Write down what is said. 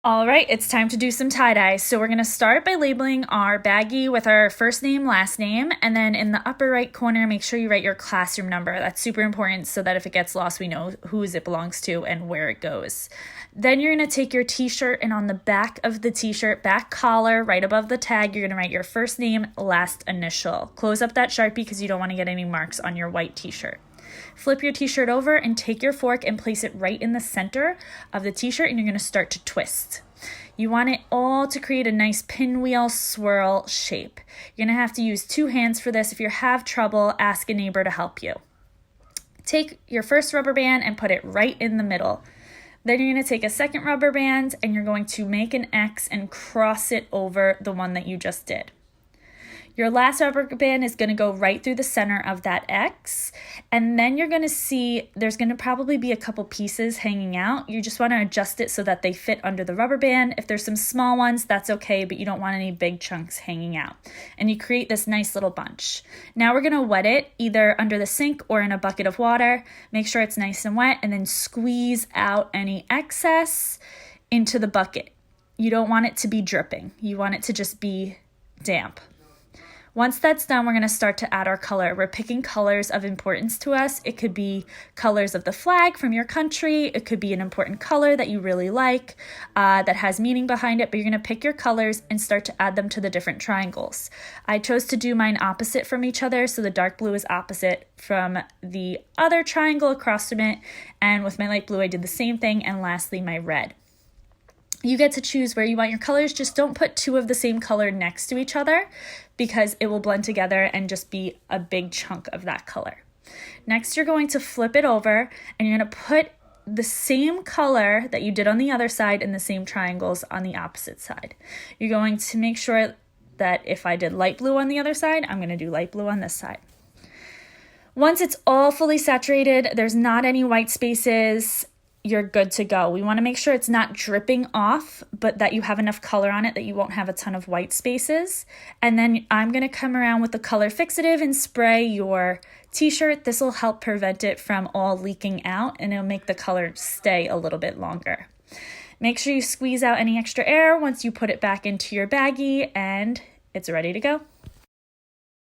All right, it's time to do some tie-dye. So we're gonna start by labeling our baggie with our first name, last name, and then in the upper right corner, make sure you write your classroom number. That's super important so that if it gets lost, we know whose it belongs to and where it goes. Then you're gonna take your t-shirt and on the back of the t-shirt, back collar, right above the tag, you're gonna write your first name, last initial. Close up that Sharpie because you don't wanna get any marks on your white t-shirt. Flip your t-shirt over and take your fork and place it right in the center of the t-shirt and you're going to start to twist. You want it all to create a nice pinwheel swirl shape. You're going to have to use two hands for this. If you have trouble, ask a neighbor to help you. Take your first rubber band and put it right in the middle. Then you're going to take a second rubber band and you're going to make an X and cross it over the one that you just did. Your last rubber band is going to go right through the center of that X, and then you're going to see there's going to probably be a couple pieces hanging out. You just want to adjust it so that they fit under the rubber band. If there's some small ones, that's okay, but you don't want any big chunks hanging out. And you create this nice little bunch. Now we're going to wet it either under the sink or in a bucket of water. Make sure it's nice and wet, and then squeeze out any excess into the bucket. You don't want it to be dripping. You want it to just be damp. Once that's done, we're going to start to add our color. We're picking colors of importance to us. It could be colors of the flag from your country. It could be an important color that you really like that has meaning behind it, but you're going to pick your colors and start to add them to the different triangles. I chose to do mine opposite from each other, so the dark blue is opposite from the other triangle across from it, and with my light blue, I did the same thing, and lastly, my red. You get to choose where you want your colors. Just don't put two of the same color next to each other because it will blend together and just be a big chunk of that color. Next, you're going to flip it over and you're going to put the same color that you did on the other side in the same triangles on the opposite side. You're going to make sure that if I did light blue on the other side, I'm going to do light blue on this side. Once it's all fully saturated, there's not any white spaces, you're good to go. We want to make sure it's not dripping off, but that you have enough color on it that you won't have a ton of white spaces. And then I'm going to come around with the color fixative and spray your t-shirt. This will help prevent it from all leaking out and it'll make the color stay a little bit longer. Make sure you squeeze out any extra air once you put it back into your baggie and it's ready to go.